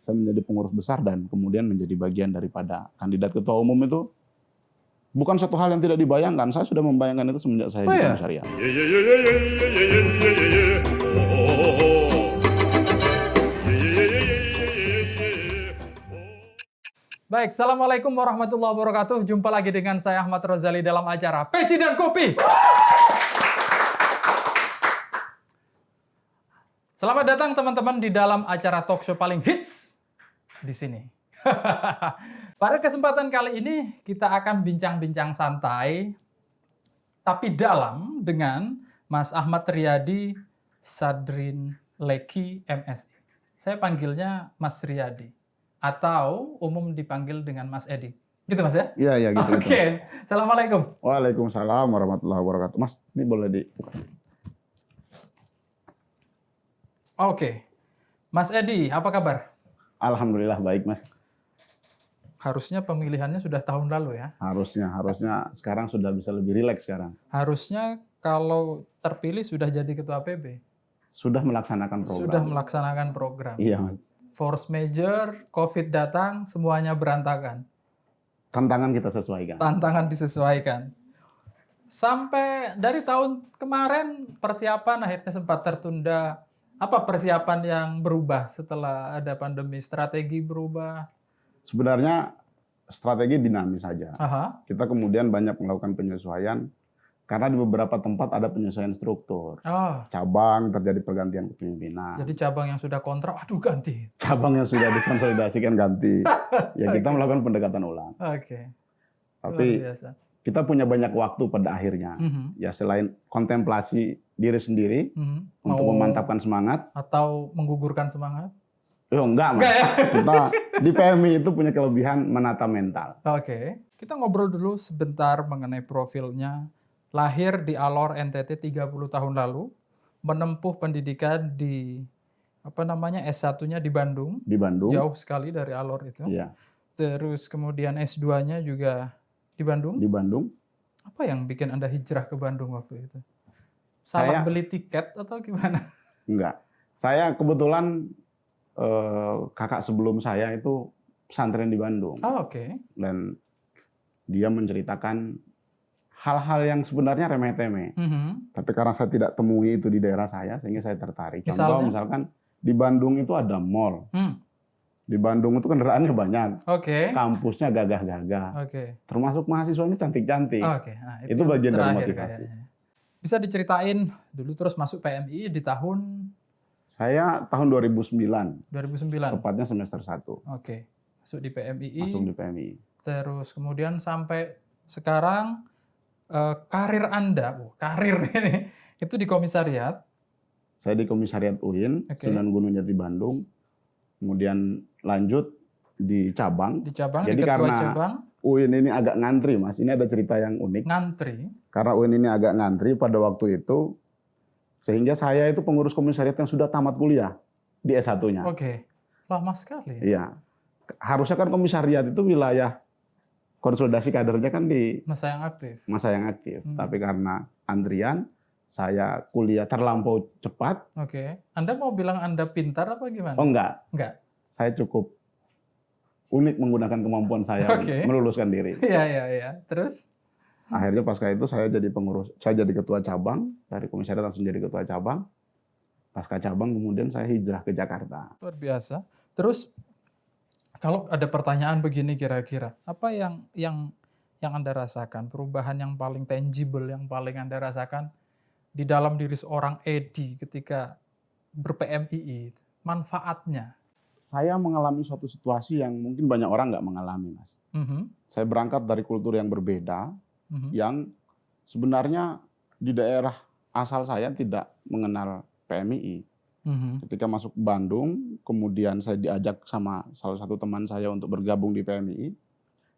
saya menjadi pengurus besar dan kemudian menjadi bagian daripada kandidat ketua umum itu bukan satu hal yang tidak dibayangkan. Saya sudah membayangkan itu semenjak saya di komisariat. Baik, Assalamualaikum warahmatullahi wabarakatuh. Jumpa lagi dengan saya Ahmad Rozali dalam acara Peci dan Kopi. Selamat datang teman-teman di dalam acara talkshow paling hits di sini. Pada kesempatan kali ini kita akan bincang-bincang santai tapi dalam dengan Mas Ahmad Riyadi Sadrin Leki MSI. Saya panggilnya Mas Riyadi atau umum dipanggil dengan Mas Edi. Gitu Mas ya? Iya, gitu. Oke. Assalamualaikum. Waalaikumsalam warahmatullahi wabarakatuh. Mas, ini boleh di... Oke. Mas Edi, apa kabar? Alhamdulillah baik, Mas. Harusnya pemilihannya sudah tahun lalu ya? Harusnya sekarang sudah bisa lebih rileks sekarang. Harusnya kalau terpilih sudah jadi ketua PB. Sudah melaksanakan program. Sudah melaksanakan program. Iya, Mas. Force major, COVID datang, semuanya berantakan. Tantangan kita sesuaikan. Tantangan disesuaikan. Sampai dari tahun kemarin persiapan akhirnya sempat tertunda. Apa persiapan yang berubah setelah ada pandemi? Strategi berubah? Sebenarnya strategi dinamis saja. Aha. Kita kemudian banyak melakukan penyesuaian karena di beberapa tempat ada penyesuaian struktur. Oh, Cabang terjadi pergantian kepemimpinan. jadi cabang yang sudah kontrak, aduh ganti. Cabang yang sudah dikonsolidasikan ganti. Ya kita melakukan pendekatan ulang. Oke. Tapi Luar biasa. kita punya banyak waktu pada akhirnya. Ya selain kontemplasi diri sendiri untuk memantapkan semangat. Atau menggugurkan semangat? Enggak, Mas. Enggak ya? Kita di PMI itu punya kelebihan menata mental. Oke. Kita ngobrol dulu sebentar mengenai profilnya. Lahir di Alor NTT 30 tahun lalu, menempuh pendidikan di S1-nya di Bandung. Di Bandung. Jauh sekali dari Alor itu. Iya. Terus kemudian S2-nya juga di Bandung. Di Bandung. Apa yang bikin Anda hijrah ke Bandung waktu itu? Salah beli tiket atau gimana? Enggak. Saya kebetulan kakak sebelum saya itu pesantren di Bandung. Oh, oke. Dan dia menceritakan hal-hal yang sebenarnya remeh-temeh. Tapi karena saya tidak temui itu di daerah saya, sehingga saya tertarik. Contoh misalkan di Bandung itu ada mall. Di Bandung itu kendaraannya banyak. Oke. Kampusnya gagah-gagah. Oke. Termasuk mahasiswanya cantik-cantik. Oke. Nah, itu bagian dari motivasi. Kayaknya. Bisa diceritain dulu terus masuk PMI di tahun? Saya tahun 2009. 2009. Tepatnya semester 1. Oke. Masuk di PMI. Masuk di PMI. Terus kemudian sampai sekarang karir Anda, karir ini itu di komisariat. Saya di komisariat UIN, Sunan Gunung Jati Bandung. Kemudian lanjut di cabang. Di cabang, jadi di ketua karena cabang. UIN ini agak ngantri, Mas. Ini ada cerita yang unik. Ngantri? Karena UIN ini agak ngantri pada waktu itu, sehingga saya itu pengurus komisariat yang sudah tamat kuliah di S1-nya. Oke. Lama sekali. Iya. Harusnya kan komisariat itu wilayah konsolidasi kadernya kan di masa yang aktif. Tapi karena antrian, saya kuliah terlampau cepat. Oke. Anda mau bilang Anda pintar apa gimana? Oh enggak. Enggak. Saya cukup unik menggunakan kemampuan saya meluluskan diri. Iya. Terus? Akhirnya pasca itu saya jadi ketua cabang, dari komisariat langsung jadi ketua cabang. Pasca cabang kemudian saya hijrah ke Jakarta. Luar biasa. Terus kalau ada pertanyaan begini kira-kira, apa yang Anda rasakan, perubahan yang paling tangible, yang paling Anda rasakan di dalam diri seorang Edi ketika ber-PMII, manfaatnya? Saya mengalami suatu situasi yang mungkin banyak orang nggak mengalami, Mas. Saya berangkat dari kultur yang berbeda, yang sebenarnya di daerah asal saya tidak mengenal PMII. Ketika masuk Bandung, kemudian saya diajak sama salah satu teman saya untuk bergabung di PMII,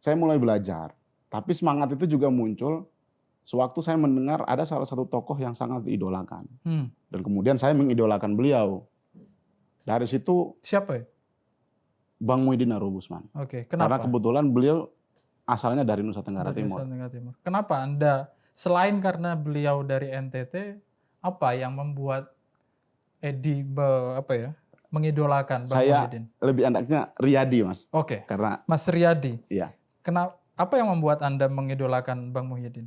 saya mulai belajar. Tapi semangat itu juga muncul sewaktu saya mendengar ada salah satu tokoh yang sangat diidolakan. Dan kemudian saya mengidolakan beliau. Dari situ... Siapa ya? Bang Muhyiddin Arobusman. Oke, kenapa? Karena kebetulan beliau asalnya dari Nusa Tenggara Timur. Kenapa Anda, selain karena beliau dari NTT, apa yang membuat Edi mengidolakan Bang Saya Muhyiddin? lebih enaknya Riyadi, Mas. Oke. Karena Mas Riyadi. iya. Apa yang membuat Anda mengidolakan Bang Muhyiddin?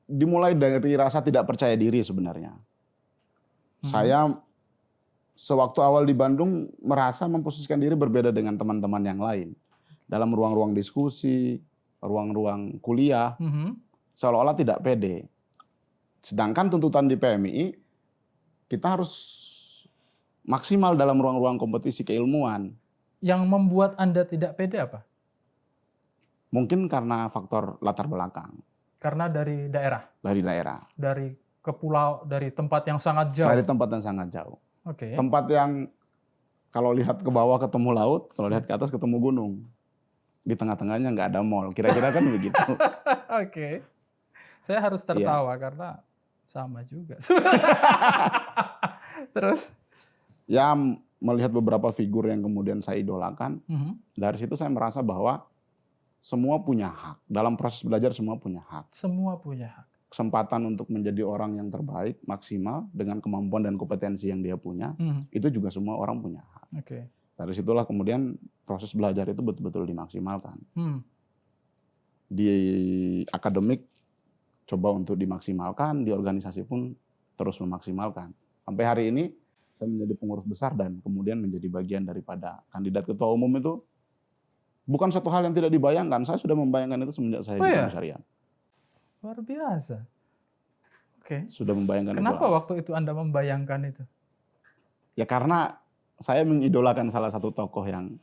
Dimulai dari rasa tidak percaya diri sebenarnya. Saya sewaktu awal di Bandung merasa memposisikan diri berbeda dengan teman-teman yang lain. Dalam ruang-ruang diskusi, ruang-ruang kuliah, seolah-olah tidak pede. Sedangkan tuntutan di PMI, kita harus maksimal dalam ruang-ruang kompetisi keilmuan. Yang membuat Anda tidak pede apa? Mungkin karena faktor latar belakang. Karena dari daerah? Dari daerah. Dari pulau, dari tempat yang sangat jauh? Dari tempat yang sangat jauh. Oke. Tempat yang kalau lihat ke bawah ketemu laut, kalau lihat ke atas ketemu gunung. Di tengah-tengahnya nggak ada mall. Kira-kira kan begitu. Oke. Saya harus tertawa karena sama juga. Terus? Ya melihat beberapa figur yang kemudian saya idolakan, dari situ saya merasa bahwa semua punya hak. Dalam proses belajar semua punya hak. Semua punya hak. Kesempatan untuk menjadi orang yang terbaik, maksimal, dengan kemampuan dan kompetensi yang dia punya, itu juga semua orang punya hak. Oke. Dari situlah kemudian proses belajar itu betul-betul dimaksimalkan. Di akademik coba untuk dimaksimalkan, di organisasi pun terus memaksimalkan. Sampai hari ini saya menjadi pengurus besar dan kemudian menjadi bagian daripada kandidat ketua umum itu bukan suatu hal yang tidak dibayangkan. Saya sudah membayangkan itu semenjak saya di Syariah. Luar biasa. Oke. Sudah membayangkan. Kenapa waktu itu Anda membayangkan itu? Ya karena saya mengidolakan salah satu tokoh yang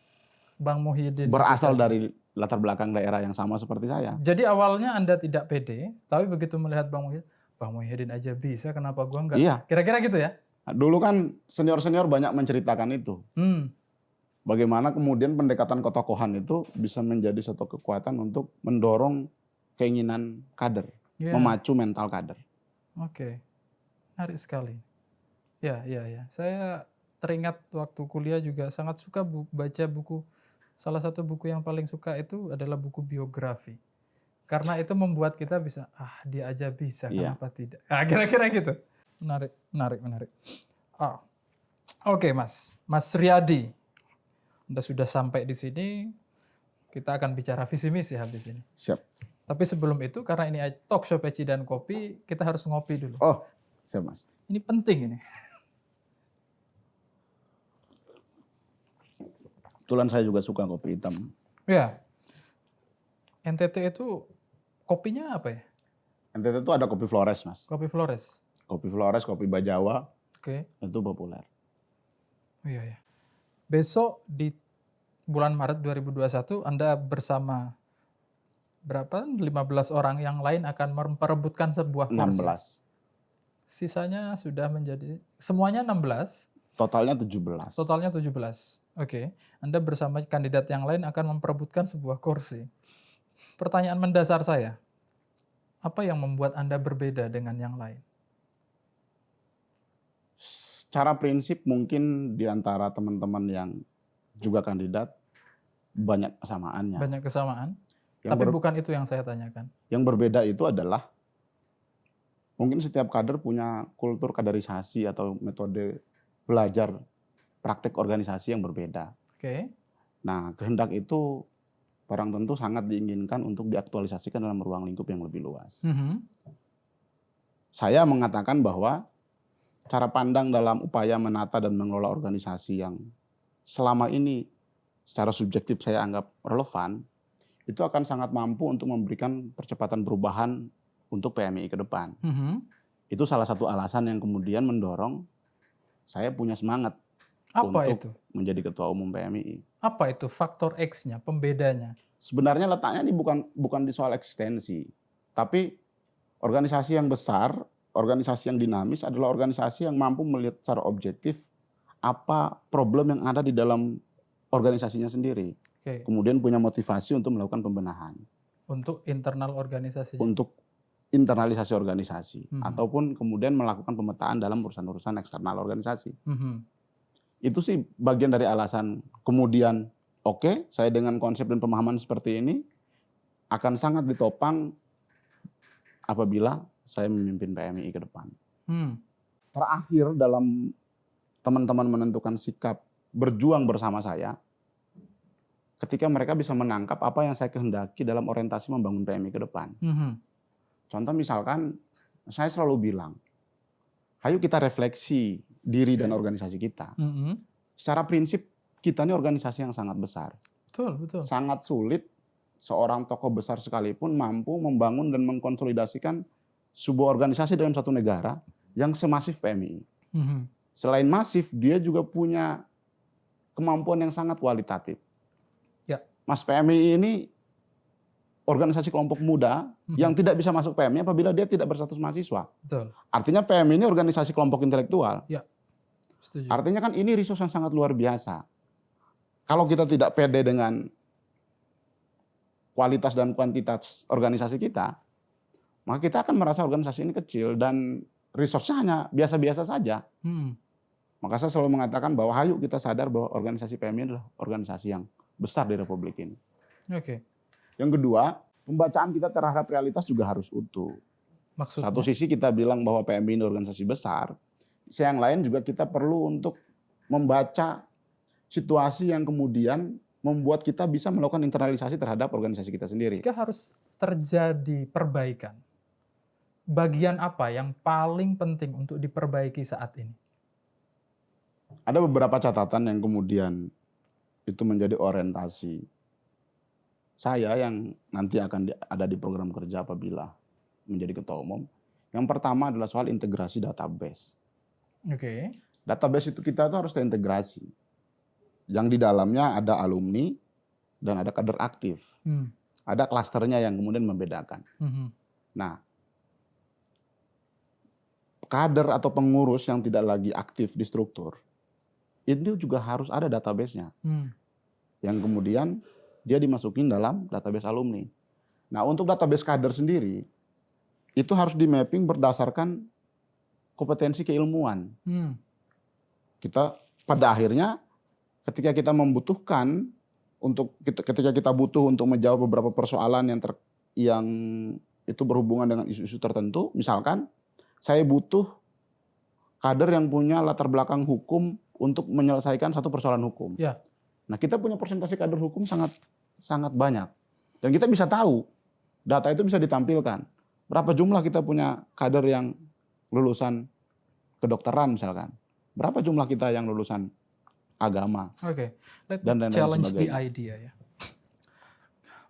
Bang Muhyiddin berasal dari latar belakang daerah yang sama seperti saya. Jadi awalnya Anda tidak pede, tapi begitu melihat Bang Muhyiddin aja bisa, kenapa gua enggak? Iya. Kira-kira gitu ya? Dulu kan senior-senior banyak menceritakan itu. Bagaimana kemudian pendekatan ketokohan itu bisa menjadi satu kekuatan untuk mendorong keinginan kader, memacu mental kader. Oke, menarik sekali. Ya. Saya teringat waktu kuliah juga sangat suka baca buku. Salah satu buku yang paling suka itu adalah buku biografi. Karena itu membuat kita bisa, dia aja bisa, kenapa tidak? Kira-kira gitu. Menarik. Oke, Mas Riyadi. Anda sudah sampai di sini, kita akan bicara visi misi habis ini. Siap. Tapi sebelum itu, karena ini talk show peci dan kopi, kita harus ngopi dulu. Oh, siap Mas. Ini penting ini. Kebetulan saya juga suka kopi hitam. Ya. NTT itu kopinya apa ya? NTT itu ada kopi Flores, Mas. Kopi Flores. Kopi Flores, kopi Bajawa. Oke. Itu populer. Iya. Besok di bulan Maret 2021 Anda bersama berapa? 15 orang yang lain akan memperebutkan sebuah kursi. 16. Sisanya sudah menjadi semuanya 16. Totalnya 17. Totalnya 17. Oke. Anda bersama kandidat yang lain akan memperebutkan sebuah kursi. Pertanyaan mendasar saya, apa yang membuat Anda berbeda dengan yang lain? Secara prinsip mungkin di antara teman-teman yang juga kandidat banyak kesamaannya. Banyak kesamaan, tapi bukan itu yang saya tanyakan. Yang berbeda itu adalah mungkin setiap kader punya kultur kaderisasi atau metode belajar praktek organisasi yang berbeda. Oke. Nah, kehendak itu barang tentu sangat diinginkan untuk diaktualisasikan dalam ruang lingkup yang lebih luas. Saya mengatakan bahwa cara pandang dalam upaya menata dan mengelola organisasi yang selama ini secara subjektif saya anggap relevan, itu akan sangat mampu untuk memberikan percepatan perubahan untuk PMI ke depan. Itu salah satu alasan yang kemudian mendorong saya punya semangat untuk menjadi ketua umum PMI. Apa itu faktor X-nya, pembedanya? Sebenarnya letaknya ini bukan di soal eksistensi, tapi organisasi yang besar, organisasi yang dinamis adalah organisasi yang mampu melihat secara objektif apa problem yang ada di dalam organisasinya sendiri. Kemudian punya motivasi untuk melakukan pembenahan. Untuk internal organisasi. Untuk internalisasi organisasi. Ataupun kemudian melakukan pemetaan dalam urusan-urusan eksternal organisasi. Itu sih bagian dari alasan. Kemudian saya dengan konsep dan pemahaman seperti ini akan sangat ditopang apabila saya memimpin PMI ke depan. Terakhir dalam teman-teman menentukan sikap berjuang bersama saya ketika mereka bisa menangkap apa yang saya kehendaki dalam orientasi membangun PMI ke depan. Contoh misalkan, saya selalu bilang, ayo kita refleksi diri dan organisasi kita. Secara prinsip, kita ini organisasi yang sangat besar. Betul. Sangat sulit seorang tokoh besar sekalipun mampu membangun dan mengkonsolidasikan sebuah organisasi dalam satu negara yang semasif PMI. Selain masif, dia juga punya kemampuan yang sangat kualitatif. Ya. Mas, PMI ini organisasi kelompok muda yang tidak bisa masuk PMI apabila dia tidak berstatus mahasiswa. Betul. Artinya PMI ini organisasi kelompok intelektual. Ya. Setuju. Artinya kan ini resource yang sangat luar biasa. Kalau kita tidak pede dengan kualitas dan kuantitas organisasi kita, maka kita akan merasa organisasi ini kecil dan resource-nya hanya biasa-biasa saja. Maka saya selalu mengatakan bahwa ayo kita sadar bahwa organisasi PMI adalah organisasi yang besar di Republik ini. Oke. Yang kedua, pembacaan kita terhadap realitas juga harus utuh. Maksudnya? Satu sisi kita bilang bahwa PMI ini organisasi besar, yang lain juga kita perlu untuk membaca situasi yang kemudian membuat kita bisa melakukan internalisasi terhadap organisasi kita sendiri. Jika harus terjadi perbaikan, bagian apa yang paling penting untuk diperbaiki saat ini? Ada beberapa catatan yang kemudian itu menjadi orientasi saya yang nanti akan ada di program kerja apabila menjadi ketua umum. Yang pertama adalah soal integrasi database. Oke. Database itu kita tuh harus terintegrasi. Yang di dalamnya ada alumni dan ada kader aktif. Ada klasternya yang kemudian membedakan. Nah, kader atau pengurus yang tidak lagi aktif di struktur, itu juga harus ada database-nya. Yang kemudian dia dimasukin dalam database alumni. Nah, untuk database kader sendiri, itu harus di-mapping berdasarkan kompetensi keilmuan. Kita pada akhirnya ketika kita membutuhkan ketika kita butuh untuk menjawab beberapa persoalan yang itu berhubungan dengan isu-isu tertentu, misalkan saya butuh kader yang punya latar belakang hukum untuk menyelesaikan satu persoalan hukum. Ya. Nah, kita punya persentase kader hukum sangat banyak. Dan kita bisa tahu, data itu bisa ditampilkan. Berapa jumlah kita punya kader yang lulusan kedokteran misalkan. Berapa jumlah kita yang lulusan agama. Oke. Dan Challenge the sebagainya. idea ya.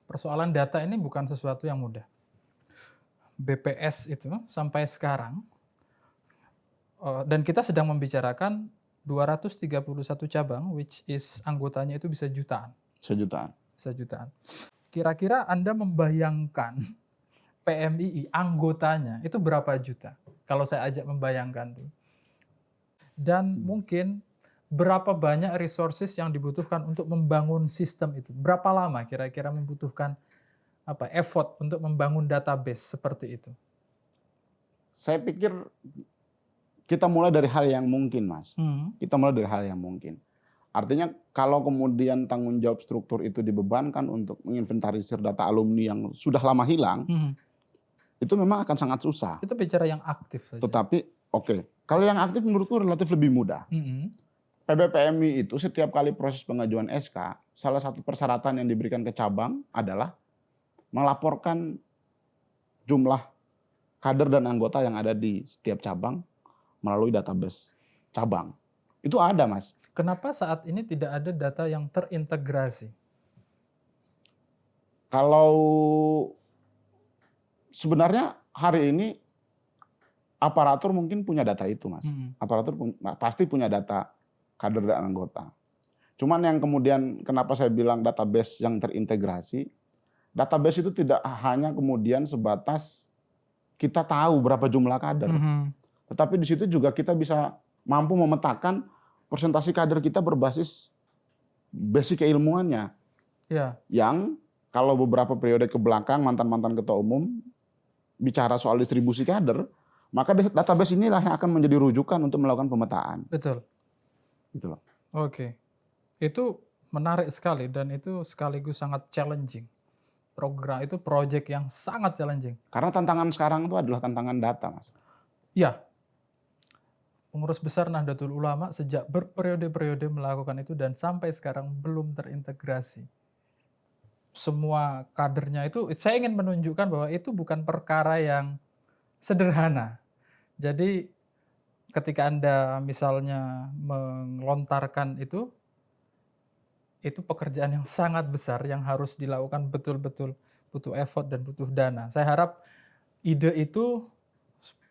Persoalan data ini bukan sesuatu yang mudah. BPS itu sampai sekarang, dan kita sedang membicarakan 231 cabang, which is anggotanya itu bisa jutaan. Bisa jutaan. Kira-kira Anda membayangkan PMII anggotanya itu berapa juta? Kalau saya ajak membayangkan tuh. Dan mungkin berapa banyak resources yang dibutuhkan untuk membangun sistem itu? Berapa lama kira-kira membutuhkan effort untuk membangun database seperti itu? Saya pikir kita mulai dari hal yang mungkin, Mas. Kita mulai dari hal yang mungkin. Artinya kalau kemudian tanggung jawab struktur itu dibebankan untuk menginventarisir data alumni yang sudah lama hilang, itu memang akan sangat susah. Itu bicara yang aktif saja. Tetapi kalau yang aktif menurutku relatif lebih mudah. PBPMI itu setiap kali proses pengajuan SK, salah satu persyaratan yang diberikan ke cabang adalah melaporkan jumlah kader dan anggota yang ada di setiap cabang melalui database cabang. Itu ada, Mas. Kenapa saat ini tidak ada data yang terintegrasi? Kalau sebenarnya hari ini aparatur mungkin punya data itu, Mas. Aparatur pasti punya data kader dan anggota. Cuman yang kemudian kenapa saya bilang database yang terintegrasi, database itu tidak hanya kemudian sebatas kita tahu berapa jumlah kader. Tetapi di situ juga kita bisa mampu memetakan persentase kader kita berbasis basic keilmuannya. Ya. Yang kalau beberapa periode ke belakang mantan-mantan ketua umum bicara soal distribusi kader, maka database inilah yang akan menjadi rujukan untuk melakukan pemetaan. Betul. Gitu loh. Oke. Itu menarik sekali dan itu sekaligus sangat challenging. Program itu project yang sangat challenging. Karena tantangan sekarang itu adalah tantangan data, Mas. Ya. pengurus besar Nahdlatul Ulama sejak berperiode-periode melakukan itu dan sampai sekarang belum terintegrasi. Semua kadernya itu, saya ingin menunjukkan bahwa itu bukan perkara yang sederhana. Jadi ketika Anda misalnya melontarkan itu pekerjaan yang sangat besar yang harus dilakukan betul-betul butuh effort dan butuh dana. Saya harap ide itu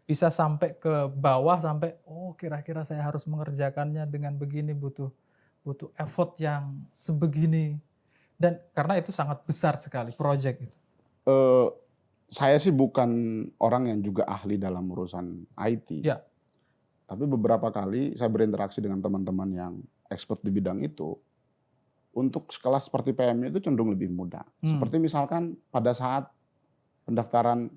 bisa sampai ke bawah, sampai kira-kira saya harus mengerjakannya dengan begini, butuh effort yang sebegini. Dan karena itu sangat besar sekali proyek itu. Saya sih bukan orang yang juga ahli dalam urusan IT. Ya. Tapi beberapa kali saya berinteraksi dengan teman-teman yang expert di bidang itu. Untuk sekelas seperti PMI itu cenderung lebih mudah. Seperti misalkan pada saat pendaftaran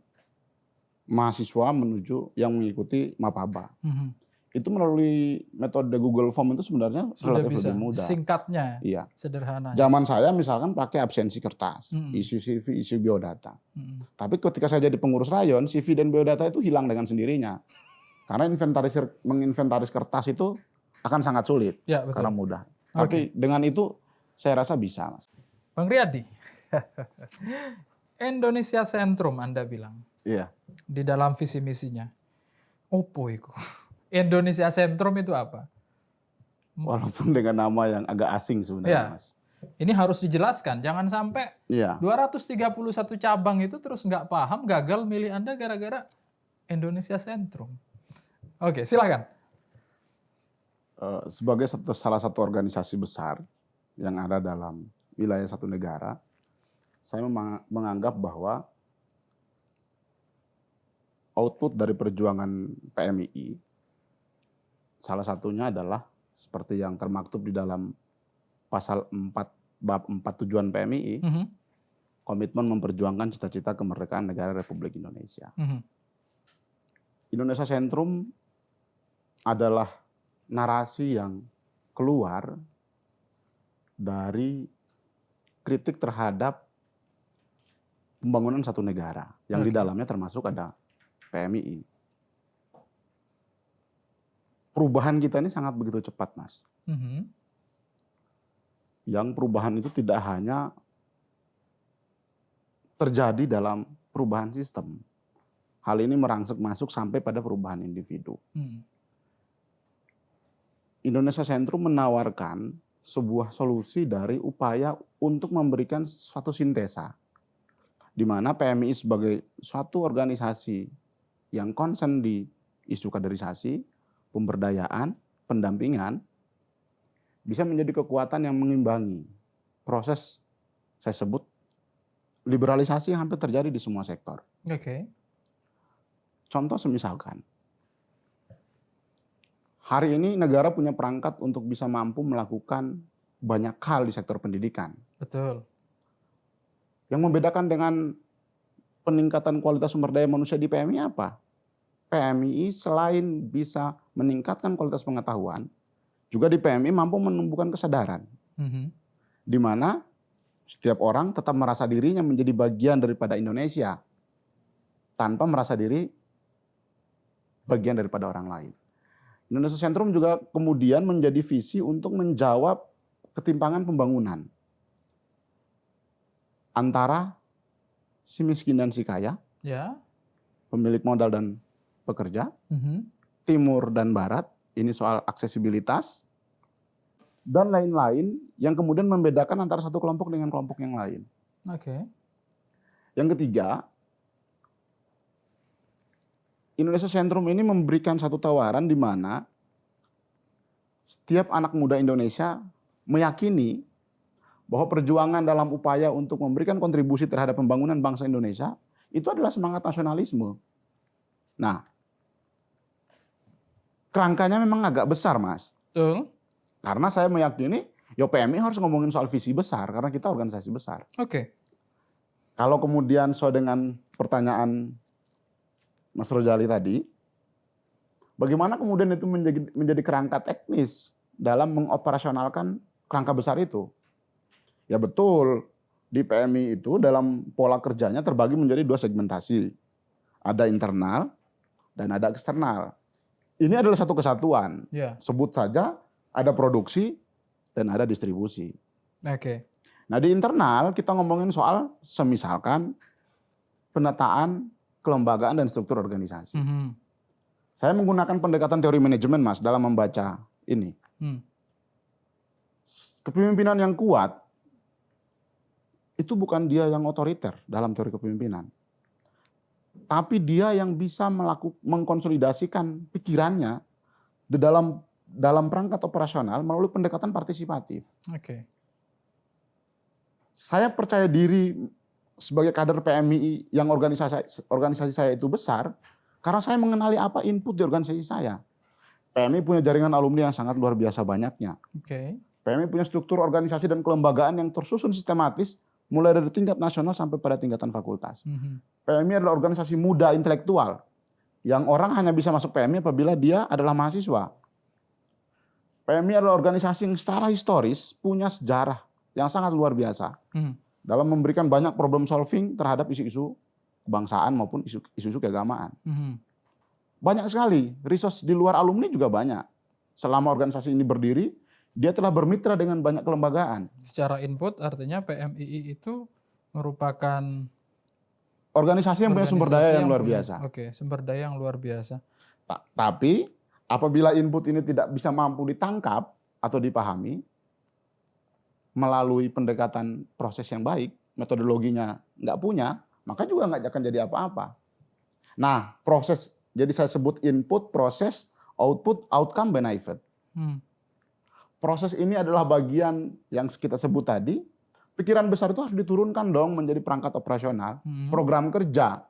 mahasiswa menuju yang mengikuti Mapaba. Itu melalui metode Google Form itu sebenarnya sudah relatif bisa. lebih mudah. Singkatnya, iya. Sederhana. Zaman saya misalkan pakai absensi kertas, isi CV, isi biodata. Tapi ketika saya jadi pengurus rayon, CV dan biodata itu hilang dengan sendirinya. Karena menginventaris kertas itu akan sangat sulit, ya, betul. Karena mudah. Tapi dengan itu saya rasa bisa, Mas. Bang Riyadi, Indonesia Sentrum Anda bilang. Iya. Di dalam visi misinya. Opo itu? Indonesia Sentrum itu apa? Walaupun dengan nama yang agak asing sebenarnya, Mas. Ini harus dijelaskan, jangan sampai 231 cabang itu terus nggak paham, gagal milih Anda gara-gara Indonesia Sentrum. Oke, silakan. Sebagai salah satu organisasi besar yang ada dalam wilayah satu negara, saya menganggap bahwa output dari perjuangan PMII salah satunya adalah seperti yang termaktub di dalam pasal 4 bab 4 tujuan PMII, komitmen memperjuangkan cita-cita kemerdekaan negara Republik Indonesia. Indonesia Sentrum adalah narasi yang keluar dari kritik terhadap pembangunan satu negara yang di dalamnya termasuk ada PMII. Perubahan kita ini sangat begitu cepat, Mas. Yang perubahan itu tidak hanya terjadi dalam perubahan sistem. Hal ini merangsek masuk sampai pada perubahan individu. Indonesia Sentrum menawarkan sebuah solusi dari upaya untuk memberikan suatu sintesa, di mana PMII sebagai suatu organisasi yang konsen di isu kaderisasi, pemberdayaan, pendampingan, bisa menjadi kekuatan yang mengimbangi proses, saya sebut, liberalisasi yang hampir terjadi di semua sektor. Contoh semisalkan, hari ini negara punya perangkat untuk bisa mampu melakukan banyak hal di sektor pendidikan. Betul. Yang membedakan dengan peningkatan kualitas sumber daya manusia di PMI apa? PMI selain bisa meningkatkan kualitas pengetahuan, juga di PMI mampu menumbuhkan kesadaran. Di mana setiap orang tetap merasa dirinya menjadi bagian daripada Indonesia, tanpa merasa diri bagian daripada orang lain. Indonesia Sentrum juga kemudian menjadi visi untuk menjawab ketimpangan pembangunan antara si miskin dan si kaya, pemilik modal dan pekerja, timur dan barat, ini soal aksesibilitas, dan lain-lain yang kemudian membedakan antara satu kelompok dengan kelompok yang lain. Yang ketiga, Indonesia Sentrum ini memberikan satu tawaran di mana setiap anak muda Indonesia meyakini bahwa perjuangan dalam upaya untuk memberikan kontribusi terhadap pembangunan bangsa Indonesia itu adalah semangat nasionalisme. Nah, kerangkanya memang agak besar, Mas. Karena saya meyakini, PMI harus ngomongin soal visi besar karena kita organisasi besar. Kalau kemudian sesuai dengan pertanyaan Mas Rozali tadi, bagaimana kemudian itu menjadi kerangka teknis dalam mengoperasionalkan kerangka besar itu? Ya betul, di PMI itu dalam pola kerjanya terbagi menjadi dua segmentasi. Ada internal dan ada eksternal. ini adalah satu kesatuan. Yeah. Sebut saja ada produksi dan ada distribusi. Oke. Nah di internal kita ngomongin soal semisalkan penataan kelembagaan dan struktur organisasi. Saya menggunakan pendekatan teori manajemen, Mas, dalam membaca ini. Kepemimpinan yang kuat itu bukan dia yang otoriter dalam teori kepemimpinan. Tapi dia yang bisa mengkonsolidasikan pikirannya di dalam perangkat operasional melalui pendekatan partisipatif. Oke. Saya percaya diri sebagai kader PMII yang organisasi saya itu besar karena saya mengenali apa input di organisasi saya. PMII punya jaringan alumni yang sangat luar biasa banyaknya. Oke. PMII punya struktur organisasi dan kelembagaan yang tersusun sistematis mulai dari tingkat nasional sampai pada tingkatan fakultas. PMII adalah organisasi muda intelektual yang orang hanya bisa masuk PMII apabila dia adalah mahasiswa. PMII adalah organisasi yang secara historis punya sejarah yang sangat luar biasa dalam memberikan banyak problem solving terhadap isu-isu kebangsaan maupun isu-isu keagamaan. Banyak sekali, resource di luar alumni juga banyak. Selama organisasi ini berdiri, dia telah bermitra dengan banyak kelembagaan. Secara input artinya PMII itu merupakan organisasi yang punya sumber daya yang luar biasa. Oke, sumber daya yang luar biasa. Tapi apabila input ini tidak bisa mampu ditangkap atau dipahami melalui pendekatan proses yang baik, metodologinya nggak punya, maka juga nggak akan jadi apa-apa. Nah, proses, jadi saya sebut input, proses, output, outcome, benefit. Proses ini adalah bagian yang kita sebut tadi, pikiran besar itu harus diturunkan dong menjadi perangkat operasional, program kerja.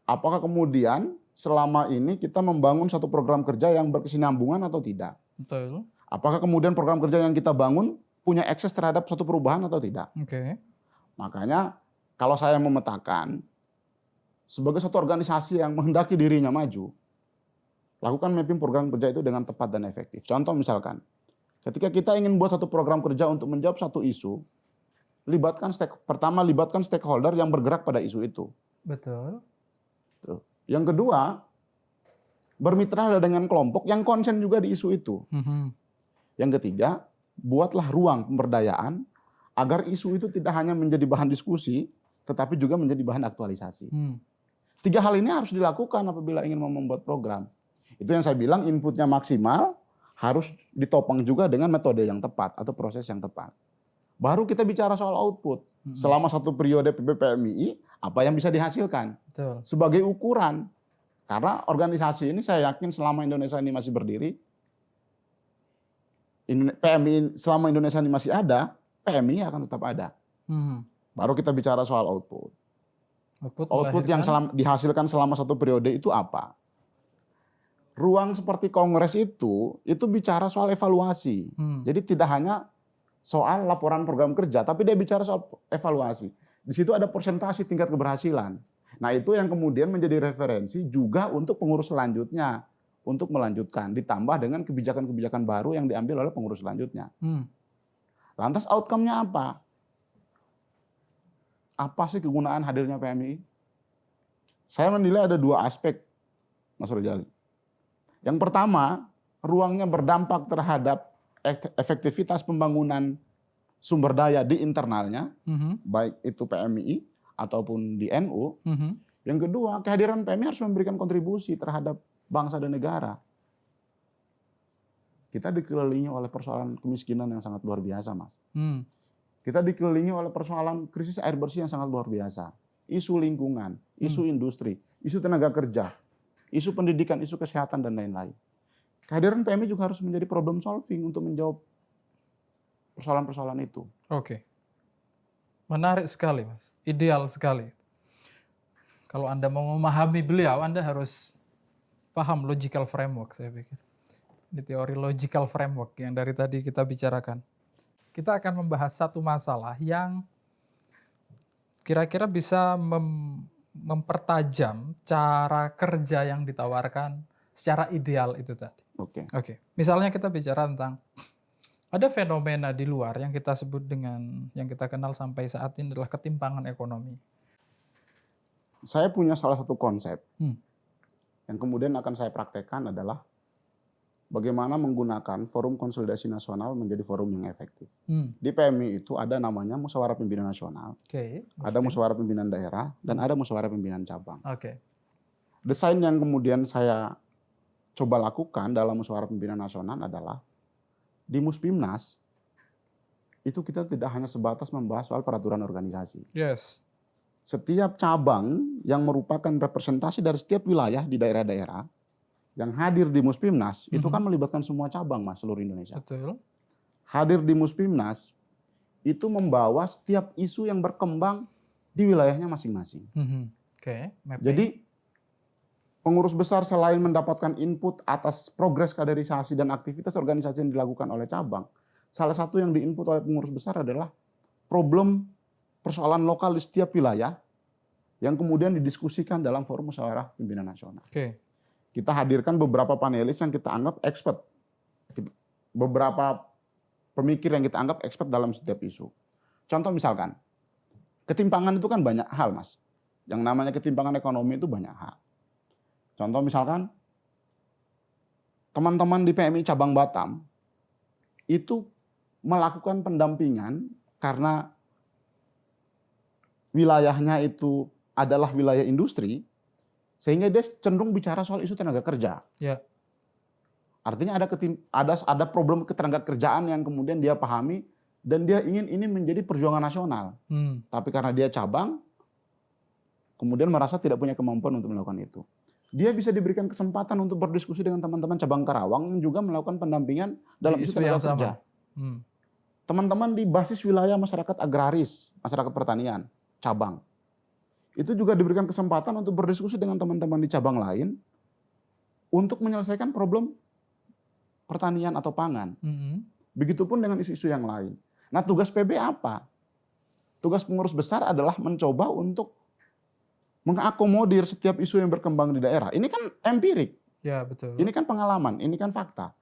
Apakah kemudian selama ini kita membangun satu program kerja yang berkesinambungan atau tidak? Betul. Apakah kemudian program kerja yang kita bangun punya akses terhadap suatu perubahan atau tidak? Oke. Makanya kalau saya memetakan sebagai satu organisasi yang menghendaki dirinya maju, lakukan mapping program kerja itu dengan tepat dan efektif. Contoh misalkan, ketika kita ingin buat satu program kerja untuk menjawab satu isu, libatkan stakeholder yang bergerak pada isu itu. Betul. Yang kedua, bermitra dengan kelompok yang konsen juga di isu itu. Yang ketiga, buatlah ruang pemberdayaan agar isu itu tidak hanya menjadi bahan diskusi, tetapi juga menjadi bahan aktualisasi. 3 hal ini harus dilakukan apabila ingin membuat program. Itu yang saya bilang inputnya maksimal, harus ditopang juga dengan metode yang tepat atau proses yang tepat. Baru kita bicara soal output. Selama satu periode PPPMII, apa yang bisa dihasilkan? Betul. Sebagai ukuran. Karena organisasi ini saya yakin selama Indonesia ini masih berdiri, PMI selama Indonesia ini masih ada, PMI akan tetap ada. Baru kita bicara soal output. Output yang dihasilkan selama satu periode itu apa? Ruang seperti kongres itu bicara soal evaluasi. Jadi tidak hanya soal laporan program kerja, tapi dia bicara soal evaluasi. Di situ ada persentase tingkat keberhasilan. Nah itu yang kemudian menjadi referensi juga untuk pengurus selanjutnya. Untuk melanjutkan, ditambah dengan kebijakan-kebijakan baru yang diambil oleh pengurus selanjutnya. Lantas outcome-nya apa? Apa sih kegunaan hadirnya PMII? Saya menilai ada 2 aspek, Mas Rojali. Yang pertama, ruangnya berdampak terhadap efektivitas pembangunan sumber daya di internalnya, baik itu PMII ataupun di NU. Yang kedua, kehadiran PMII harus memberikan kontribusi terhadap bangsa dan negara. Kita dikelilingi oleh persoalan kemiskinan yang sangat luar biasa, Mas. Kita dikelilingi oleh persoalan krisis air bersih yang sangat luar biasa. Isu lingkungan, isu industri, isu tenaga kerja, isu pendidikan, isu kesehatan, dan lain-lain. Kehadiran PMI juga harus menjadi problem solving untuk menjawab persoalan-persoalan itu. Oke. Menarik sekali, Mas. Ideal sekali. Kalau Anda mau memahami beliau, Anda harus paham logical framework, saya pikir. Ini teori logical framework yang dari tadi kita bicarakan. Kita akan membahas satu masalah yang kira-kira bisa mempertajam cara kerja yang ditawarkan secara ideal itu tadi. Oke. Misalnya kita bicara tentang ada fenomena di luar yang kita sebut dengan, yang kita kenal sampai saat ini adalah ketimpangan ekonomi. Saya punya salah satu konsep yang kemudian akan saya praktekkan adalah bagaimana menggunakan forum konsolidasi nasional menjadi forum yang efektif. Di PMI itu ada namanya musyawarah pimpinan nasional, ada musyawarah pimpinan daerah, dan ada musyawarah pimpinan cabang. Desain yang kemudian saya coba lakukan dalam musyawarah pimpinan nasional adalah di Muspimnas itu kita tidak hanya sebatas membahas soal peraturan organisasi. Setiap cabang yang merupakan representasi dari setiap wilayah di daerah-daerah yang hadir di Muspimnas itu kan melibatkan semua cabang, Mas, seluruh Indonesia. Betul. Hadir di Muspimnas itu membawa setiap isu yang berkembang di wilayahnya masing-masing. Jadi pengurus besar selain mendapatkan input atas progres kaderisasi dan aktivitas organisasi yang dilakukan oleh cabang, salah satu yang diinput oleh pengurus besar adalah problem persoalan lokal di setiap wilayah yang kemudian didiskusikan dalam forum musyawarah pimpinan nasional. Kita hadirkan beberapa panelis yang kita anggap expert. Beberapa pemikir yang kita anggap expert dalam setiap isu. Contoh misalkan, ketimpangan itu kan banyak hal, Mas. Yang namanya ketimpangan ekonomi itu banyak hal. Contoh misalkan, teman-teman di PMI cabang Batam itu melakukan pendampingan karena wilayahnya itu adalah wilayah industri, sehingga dia cenderung bicara soal isu tenaga kerja. Artinya ada problem ketenaga kerjaan yang kemudian dia pahami dan dia ingin ini menjadi perjuangan nasional. Tapi karena dia cabang, kemudian merasa tidak punya kemampuan untuk melakukan itu. Dia bisa diberikan kesempatan untuk berdiskusi dengan teman-teman cabang Karawang yang juga melakukan pendampingan dalam isu tenaga kerja. Teman-teman di basis wilayah masyarakat agraris, masyarakat pertanian, cabang. Itu juga diberikan kesempatan untuk berdiskusi dengan teman-teman di cabang lain untuk menyelesaikan problem pertanian atau pangan. Begitupun dengan isu-isu yang lain. Nah, tugas PB apa? Tugas pengurus besar adalah mencoba untuk mengakomodir setiap isu yang berkembang di daerah. Ini kan empirik. Betul. Ini kan pengalaman, ini kan fakta.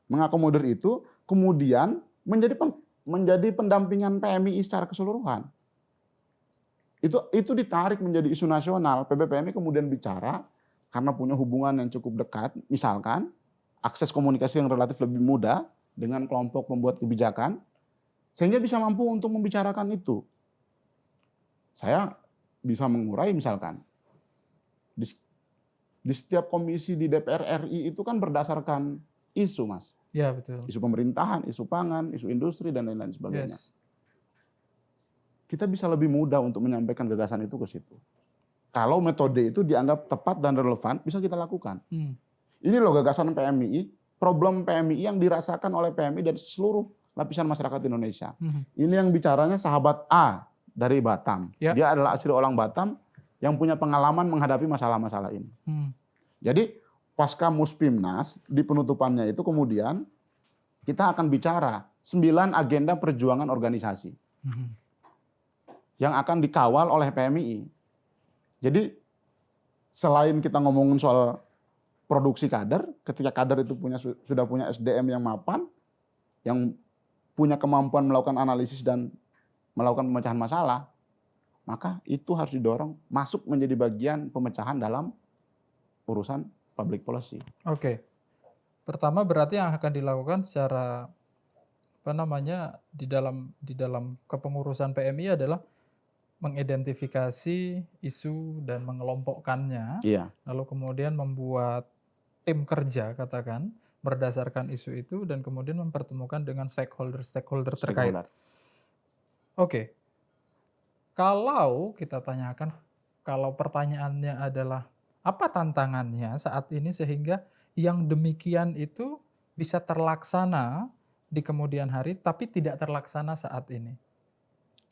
Mengakomodir itu kemudian menjadi pendampingan PMI secara keseluruhan. Itu ditarik menjadi isu nasional. PBPMI kemudian bicara karena punya hubungan yang cukup dekat, misalkan akses komunikasi yang relatif lebih mudah dengan kelompok pembuat kebijakan, sehingga bisa mampu untuk membicarakan itu. Saya bisa mengurai misalkan di setiap komisi di DPR RI itu kan berdasarkan isu, Mas. Betul. Isu pemerintahan, isu pangan, isu industri dan lain-lain sebagainya. Kita bisa lebih mudah untuk menyampaikan gagasan itu ke situ. Kalau metode itu dianggap tepat dan relevan, bisa kita lakukan. Ini loh gagasan PMI, problem PMI yang dirasakan oleh PMI dari seluruh lapisan masyarakat Indonesia. Ini yang bicaranya sahabat A dari Batam. Dia adalah asli orang Batam yang punya pengalaman menghadapi masalah-masalah ini. Jadi pasca Muspimnas, di penutupannya itu kemudian kita akan bicara 9 agenda perjuangan organisasi. Yang akan dikawal oleh PMI. Jadi selain kita ngomongin soal produksi kader, ketika kader itu sudah punya SDM yang mapan, yang punya kemampuan melakukan analisis dan melakukan pemecahan masalah, maka itu harus didorong masuk menjadi bagian pemecahan dalam urusan public policy. Pertama berarti yang akan dilakukan secara di dalam kepengurusan PMI adalah mengidentifikasi isu dan mengelompokkannya, lalu kemudian membuat tim kerja katakan berdasarkan isu itu dan kemudian mempertemukan dengan stakeholder terkait. Kalau kita tanyakan, kalau pertanyaannya adalah apa tantangannya saat ini sehingga yang demikian itu bisa terlaksana di kemudian hari tapi tidak terlaksana saat ini.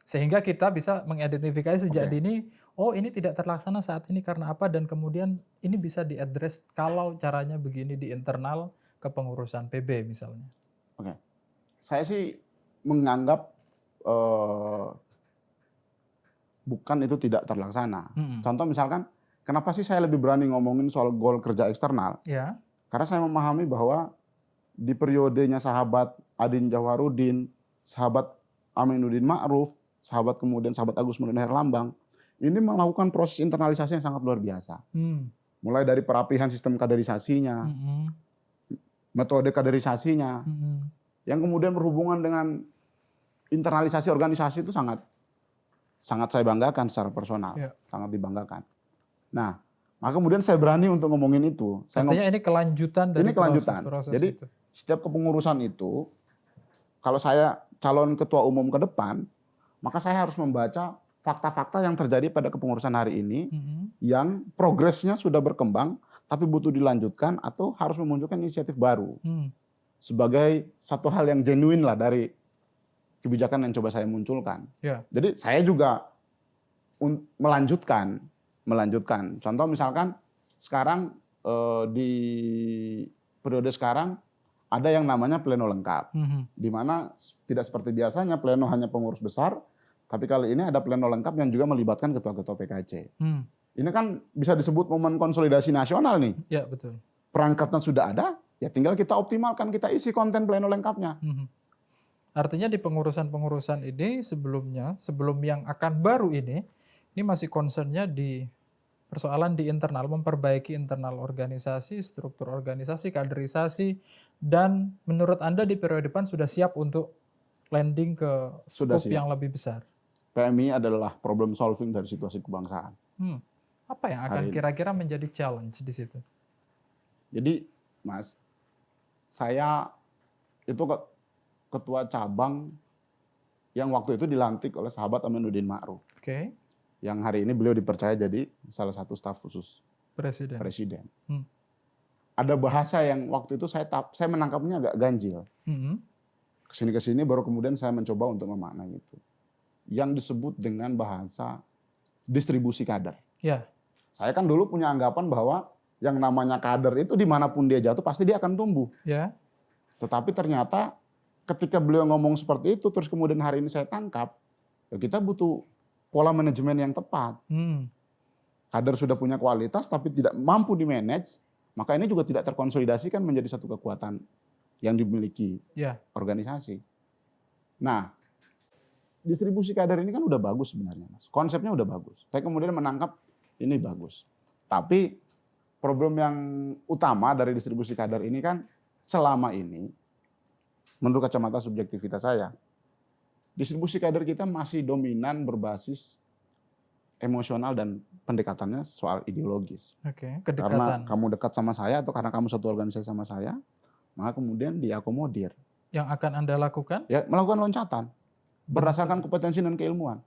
Sehingga kita bisa mengidentifikasi sejak dini, ini tidak terlaksana saat ini karena apa, dan kemudian ini bisa diadres kalau caranya begini di internal kepengurusan PB misalnya. Saya sih menganggap bukan itu tidak terlaksana. Contoh misalkan, kenapa sih saya lebih berani ngomongin soal goal kerja eksternal? Karena saya memahami bahwa di periodenya sahabat Adin Jawaharudin, sahabat Aminuddin Ma'ruf, sahabat Agus Murni Herlambang, ini melakukan proses internalisasi yang sangat luar biasa. mulai dari perapihan sistem kaderisasinya, metode kaderisasinya, yang kemudian berhubungan dengan internalisasi organisasi itu sangat saya banggakan secara personal, sangat dibanggakan. Nah, maka kemudian saya berani untuk ngomongin itu. Artinya ini kelanjutan dari proses Jadi itu. setiap kepengurusan itu, kalau saya calon ketua umum ke depan, maka saya harus membaca fakta-fakta yang terjadi pada kepengurusan hari ini, yang progresnya sudah berkembang, tapi butuh dilanjutkan atau harus memunculkan inisiatif baru. Sebagai satu hal yang genuine lah dari kebijakan yang coba saya munculkan. Jadi saya juga melanjutkan. Contoh misalkan sekarang di periode sekarang ada yang namanya pleno lengkap, di mana tidak seperti biasanya pleno hanya pengurus besar, tapi kali ini ada pleno lengkap yang juga melibatkan ketua-ketua PKC. Ini kan bisa disebut momen konsolidasi nasional nih. Ya, betul. Perangkatnya sudah ada, ya tinggal kita optimalkan, kita isi konten pleno lengkapnya. Artinya di pengurusan-pengurusan ini sebelum yang akan baru ini masih concernnya di persoalan di internal, memperbaiki internal organisasi, struktur organisasi, kaderisasi, dan menurut Anda di periode depan sudah siap untuk landing ke scope yang lebih besar? PMI adalah problem solving dari situasi kebangsaan. Apa yang akan kira-kira menjadi challenge di situ? Jadi, Mas, saya itu ketua cabang yang waktu itu dilantik oleh sahabat Aminuddin Ma'ruf. Yang hari ini beliau dipercaya jadi salah satu staf khusus presiden. Ada bahasa yang waktu itu saya menangkapnya agak ganjil. Kesini baru kemudian saya mencoba untuk memaknai itu. Yang disebut dengan bahasa distribusi kader. Saya kan dulu punya anggapan bahwa yang namanya kader itu dimanapun dia jatuh pasti dia akan tumbuh. Tetapi ternyata ketika beliau ngomong seperti itu, terus kemudian hari ini saya tangkap, ya kita butuh pola manajemen yang tepat. Kader sudah punya kualitas tapi tidak mampu di-manage, maka ini juga tidak terkonsolidasikan menjadi satu kekuatan yang dimiliki organisasi. Nah, distribusi kader ini kan udah bagus sebenarnya, Mas. Konsepnya udah bagus. Saya kemudian menangkap ini bagus. Tapi problem yang utama dari distribusi kader ini kan selama ini, menurut kacamata subjektivitas saya, distribusi kader kita masih dominan berbasis emosional dan pendekatannya soal ideologis. Kedekatan. Karena kamu dekat sama saya atau karena kamu satu organisasi sama saya, maka kemudian diakomodir. Yang akan Anda lakukan? Ya, melakukan loncatan berdasarkan kompetensi dan keilmuan,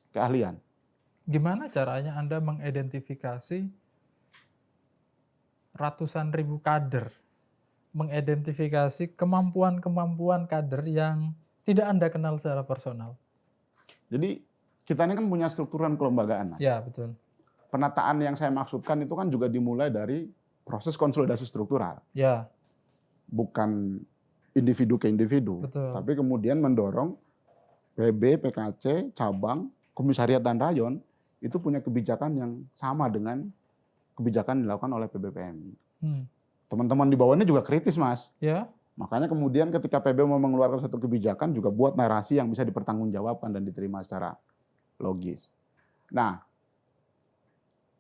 keahlian. Gimana caranya Anda mengidentifikasi ratusan ribu kader, mengidentifikasi kemampuan-kemampuan kader yang tidak Anda kenal secara personal? Jadi kita ini kan punya strukturan kelembagaan. Ya, betul. Penataan yang saya maksudkan itu kan juga dimulai dari proses konsolidasi struktural. Bukan individu ke individu, tapi kemudian mendorong PB, PKC, cabang, komisariat dan rayon itu punya kebijakan yang sama dengan kebijakan yang dilakukan oleh PBPMI. Teman-teman di bawah ini juga kritis, Mas. Makanya kemudian ketika PB mau mengeluarkan satu kebijakan juga buat narasi yang bisa dipertanggungjawabkan dan diterima secara logis. Nah,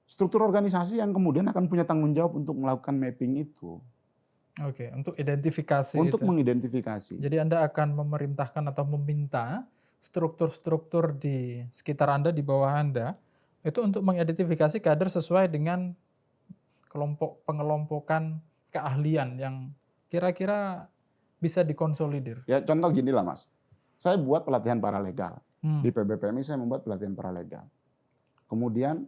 struktur organisasi yang kemudian akan punya tanggung jawab untuk melakukan mapping itu. Untuk identifikasi. Untuk mengidentifikasi. Jadi Anda akan memerintahkan atau meminta struktur-struktur di sekitar Anda, di bawah Anda, itu untuk mengidentifikasi kader sesuai dengan kelompok pengelompokan keahlian yang kira-kira bisa dikonsolidir. Ya contoh gini lah, Mas. Saya buat pelatihan paralegal. Di PBPMI saya membuat pelatihan paralegal. Kemudian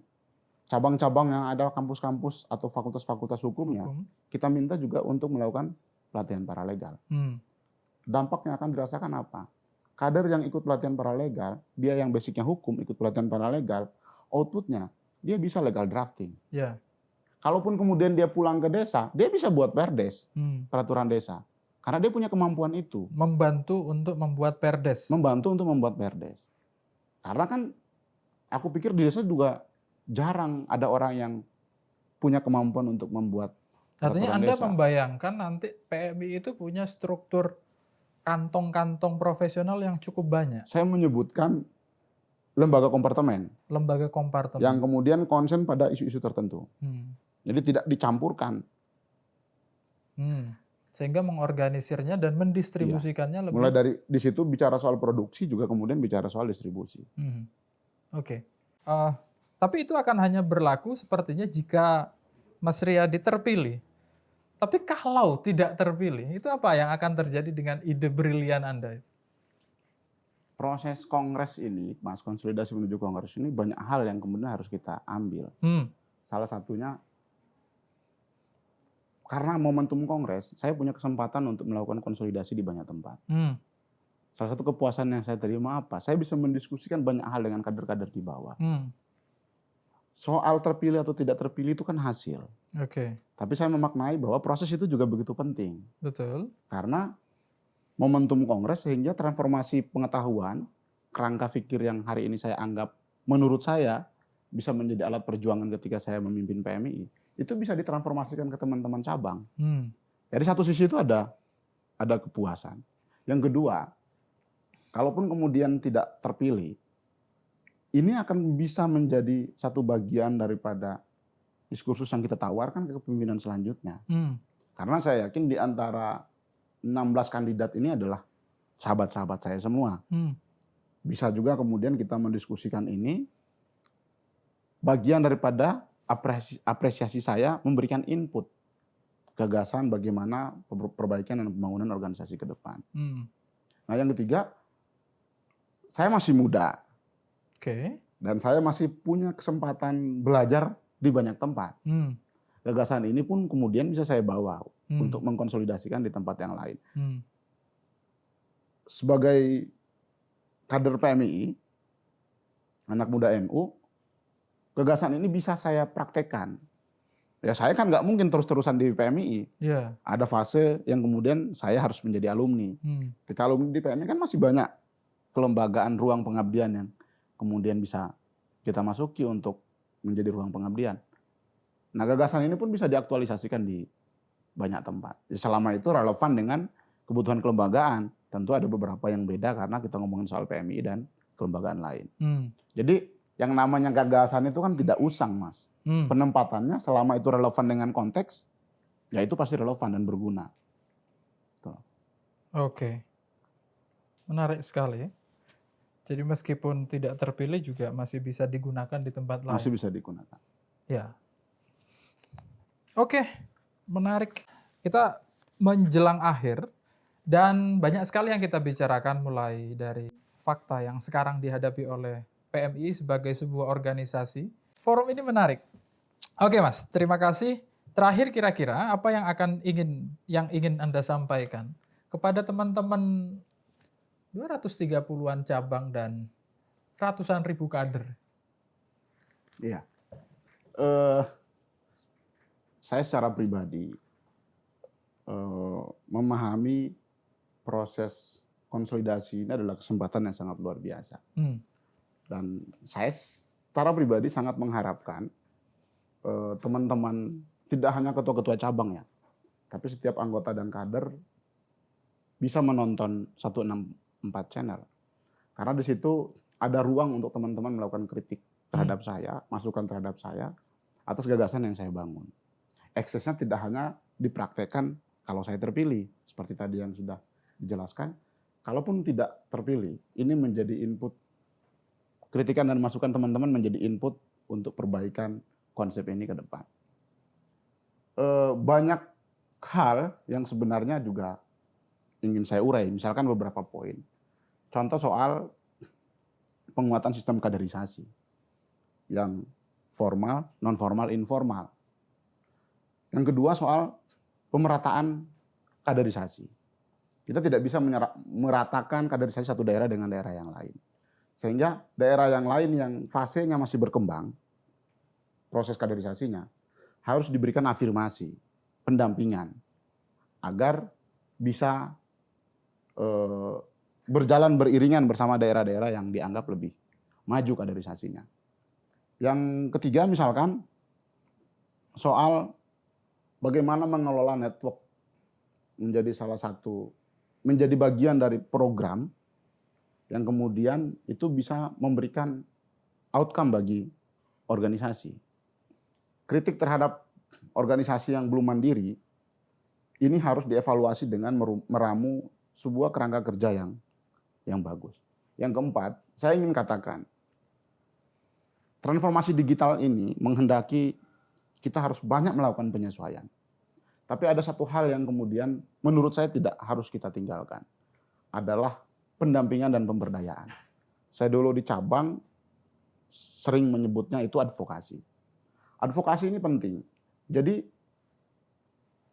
cabang-cabang yang ada kampus-kampus atau fakultas-fakultas hukumnya, kita minta juga untuk melakukan pelatihan paralegal. Dampaknya akan dirasakan apa? Kader yang ikut pelatihan paralegal, dia yang basicnya hukum, ikut pelatihan paralegal, outputnya dia bisa legal drafting. Kalaupun kemudian dia pulang ke desa, dia bisa buat perdes, peraturan desa. Karena dia punya kemampuan itu. Membantu untuk membuat perdes. Membantu untuk membuat perdes. Karena kan aku pikir di desa juga jarang ada orang yang punya kemampuan untuk membuat artinya Anda desa. Membayangkan nanti PMI itu punya struktur kantong-kantong profesional yang cukup banyak. Saya menyebutkan lembaga kompartemen. Lembaga kompartemen. Yang kemudian konsen pada isu-isu tertentu. Jadi tidak dicampurkan. Sehingga mengorganisirnya dan mendistribusikannya lebih. Mulai dari di situ bicara soal produksi juga kemudian bicara soal distribusi. Oke. Tapi itu akan hanya berlaku sepertinya jika Mas Riyadi terpilih. Tapi kalau tidak terpilih, itu apa yang akan terjadi dengan ide brilian Anda? Proses kongres ini, Mas, konsolidasi menuju kongres ini banyak hal yang kemudian harus kita ambil. Salah satunya, karena momentum kongres, saya punya kesempatan untuk melakukan konsolidasi di banyak tempat. Salah satu kepuasan yang saya terima apa? Saya bisa mendiskusikan banyak hal dengan kader-kader di bawah. Soal terpilih atau tidak terpilih itu kan hasil. Tapi saya memaknai bahwa proses itu juga begitu penting. Betul. Karena momentum kongres sehingga transformasi pengetahuan, kerangka pikir yang hari ini saya anggap menurut saya bisa menjadi alat perjuangan ketika saya memimpin PMI, itu bisa ditransformasikan ke teman-teman cabang. Jadi satu sisi itu ada kepuasan. Yang kedua, kalaupun kemudian tidak terpilih, ini akan bisa menjadi satu bagian daripada diskursus yang kita tawarkan ke kepemimpinan selanjutnya. Karena saya yakin di antara 16 kandidat ini adalah sahabat-sahabat saya semua. Bisa juga kemudian kita mendiskusikan ini, bagian daripada apresiasi saya memberikan input, gagasan bagaimana perbaikan dan pembangunan organisasi ke depan. Nah yang ketiga, saya masih muda. Dan saya masih punya kesempatan belajar di banyak tempat. Gagasan ini pun kemudian bisa saya bawa untuk mengkonsolidasikan di tempat yang lain. Sebagai kader PMI, anak muda NU, gagasan ini bisa saya praktekkan. Ya saya kan nggak mungkin terus-terusan di PMI. Ada fase yang kemudian saya harus menjadi alumni. Ketika alumni di PMI kan masih banyak kelembagaan ruang pengabdian yang kemudian bisa kita masuki untuk menjadi ruang pengabdian. Nah gagasan ini pun bisa diaktualisasikan di banyak tempat. Selama itu relevan dengan kebutuhan kelembagaan. Tentu ada beberapa yang beda karena kita ngomongin soal PMI dan kelembagaan lain. Jadi yang namanya gagasan itu kan tidak usang, Mas. Penempatannya selama itu relevan dengan konteks, ya itu pasti relevan dan berguna. Tuh. Menarik sekali. Jadi meskipun tidak terpilih juga masih bisa digunakan di tempat lain. Masih bisa digunakan. Ya. Menarik. Kita menjelang akhir dan banyak sekali yang kita bicarakan mulai dari fakta yang sekarang dihadapi oleh PMI sebagai sebuah organisasi. Forum ini menarik. Oke Mas, terima kasih. Terakhir kira-kira apa yang ingin Anda sampaikan kepada teman-teman 230-an cabang dan ratusan ribu kader? Iya. Saya secara pribadi memahami proses konsolidasi ini adalah kesempatan yang sangat luar biasa. Dan saya secara pribadi sangat mengharapkan teman-teman, tidak hanya ketua-ketua cabang ya, tapi setiap anggota dan kader bisa menonton 164 channel. Karena di situ ada ruang untuk teman-teman melakukan kritik terhadap saya, masukan terhadap saya, atas gagasan yang saya bangun. Eksesnya tidak hanya dipraktekkan kalau saya terpilih, seperti tadi yang sudah dijelaskan. Kalaupun tidak terpilih, ini menjadi input, kritikan dan masukan teman-teman menjadi input untuk perbaikan konsep ini ke depan. Banyak hal yang sebenarnya juga ingin saya urai, misalkan beberapa poin. Contoh soal penguatan sistem kaderisasi yang formal, non formal, informal. Yang kedua soal pemerataan kaderisasi. Kita tidak bisa meratakan kaderisasi satu daerah dengan daerah yang lain. Sehingga daerah yang lain yang fasenya masih berkembang, proses kaderisasinya, harus diberikan afirmasi, pendampingan, agar bisa berjalan beriringan bersama daerah-daerah yang dianggap lebih maju kaderisasinya. Yang ketiga misalkan soal bagaimana mengelola network menjadi bagian dari program yang kemudian itu bisa memberikan outcome bagi organisasi. Kritik terhadap organisasi yang belum mandiri, ini harus dievaluasi dengan meramu sebuah kerangka kerja yang bagus. Yang keempat, saya ingin katakan, transformasi digital ini menghendaki kita harus banyak melakukan penyesuaian. Tapi ada satu hal yang kemudian menurut saya tidak harus kita tinggalkan, adalah pendampingan dan pemberdayaan. Saya dulu di cabang sering menyebutnya itu advokasi. Advokasi ini penting. Jadi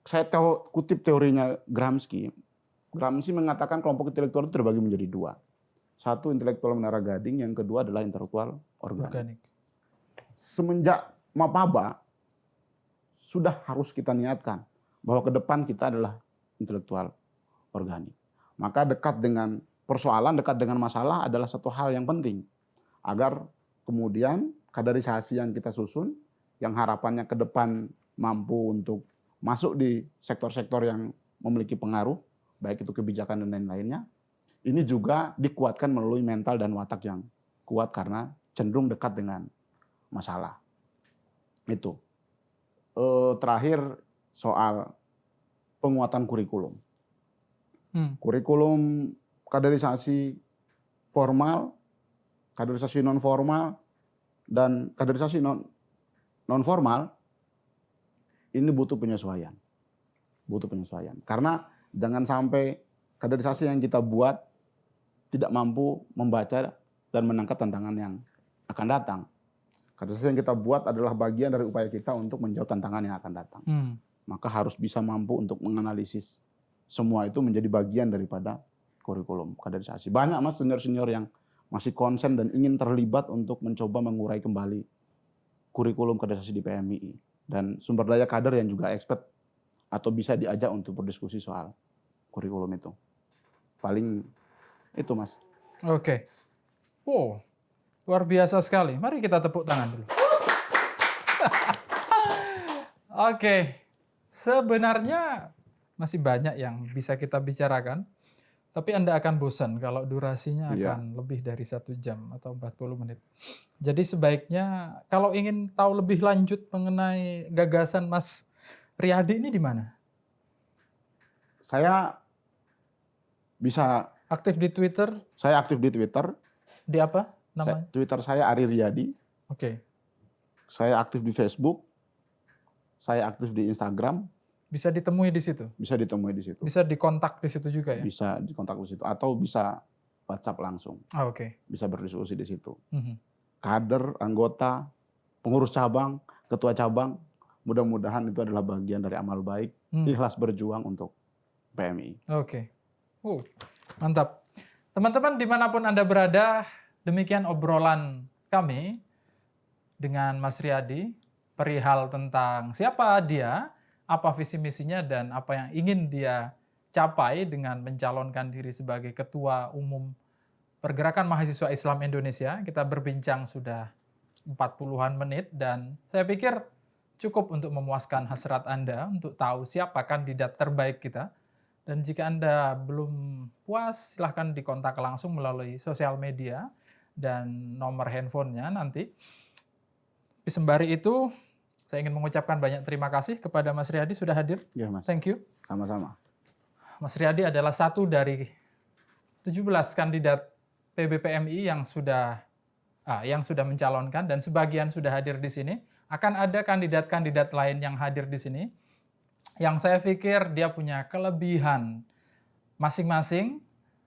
saya kutip teorinya Gramsci. Gramsci mengatakan kelompok intelektual itu terbagi menjadi dua. Satu intelektual menara gading, yang kedua adalah intelektual organik. Semenjak Mapaba sudah harus kita niatkan bahwa ke depan kita adalah intelektual organik. Maka dekat dengan persoalan, dekat dengan masalah adalah satu hal yang penting. Agar kemudian kaderisasi yang kita susun, yang harapannya ke depan mampu untuk masuk di sektor-sektor yang memiliki pengaruh, baik itu kebijakan dan lain-lainnya, ini juga dikuatkan melalui mental dan watak yang kuat karena cenderung dekat dengan masalah. Itu. Terakhir soal penguatan kurikulum. Kurikulum kaderisasi formal, kaderisasi non formal, dan kaderisasi non formal ini butuh penyesuaian. Butuh penyesuaian. Karena jangan sampai kaderisasi yang kita buat tidak mampu membaca dan menangkap tantangan yang akan datang. Kaderisasi yang kita buat adalah bagian dari upaya kita untuk menjawab tantangan yang akan datang. Maka harus bisa mampu untuk menganalisis semua itu menjadi bagian daripada kurikulum kaderisasi. Banyak Mas senior-senior yang masih konsen dan ingin terlibat untuk mencoba mengurai kembali kurikulum kaderisasi di PMII. Dan sumber daya kader yang juga expert atau bisa diajak untuk berdiskusi soal kurikulum itu. Paling itu Mas. Oke. Wow, luar biasa sekali. Mari kita tepuk tangan dulu. Oke, sebenarnya masih banyak yang bisa kita bicarakan. Tapi Anda akan bosan kalau durasinya akan lebih dari 1 jam atau 40 menit. Jadi sebaiknya kalau ingin tahu lebih lanjut mengenai gagasan Mas Riyadi ini di mana? Saya bisa aktif di Twitter? Saya aktif di Twitter. Di apa namanya? Twitter saya Ari Riyadi. Oke. Saya aktif di Facebook. Saya aktif di Instagram. Bisa ditemui di situ? Bisa ditemui di situ. Bisa dikontak di situ juga ya? Bisa dikontak di situ. Atau bisa WhatsApp langsung. Oke. Bisa berdiskusi di situ. Kader, anggota, pengurus cabang, ketua cabang, mudah-mudahan itu adalah bagian dari amal baik, ikhlas berjuang untuk PMI. Oke. Mantap. Teman-teman dimanapun Anda berada, demikian obrolan kami dengan Mas Riyadi perihal tentang siapa dia, apa visi misinya, dan apa yang ingin dia capai dengan mencalonkan diri sebagai Ketua Umum Pergerakan Mahasiswa Islam Indonesia. Kita berbincang sudah 40-an menit dan saya pikir cukup untuk memuaskan hasrat Anda untuk tahu siapa kandidat terbaik kita. Dan jika Anda belum puas, silahkan dikontak langsung melalui sosial media dan nomor handphonenya nanti. Sembari itu, saya ingin mengucapkan banyak terima kasih kepada Mas Riyadi sudah hadir. Ya, Mas. Thank you. Sama-sama. Mas Riyadi adalah satu dari 17 kandidat PBPMI yang sudah mencalonkan dan sebagian sudah hadir di sini. Akan ada kandidat-kandidat lain yang hadir di sini. Yang saya pikir dia punya kelebihan masing-masing.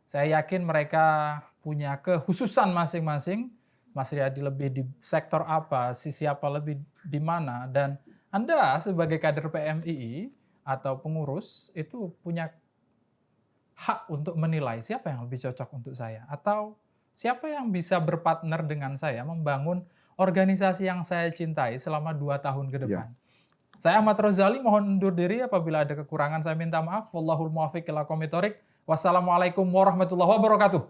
Saya yakin mereka punya kekhususan masing-masing. Mas Riyadi lebih di sektor apa, siapa lebih di mana, dan Anda sebagai kader PMII atau pengurus itu punya hak untuk menilai siapa yang lebih cocok untuk saya, atau siapa yang bisa berpartner dengan saya membangun organisasi yang saya cintai selama 2 tahun ke depan. Saya Ahmad Rozali, mohon undur diri. Apabila ada kekurangan saya minta maaf. Wallahul muwaffiq ila aqwamit thoriq. Wassalamualaikum warahmatullahi wabarakatuh.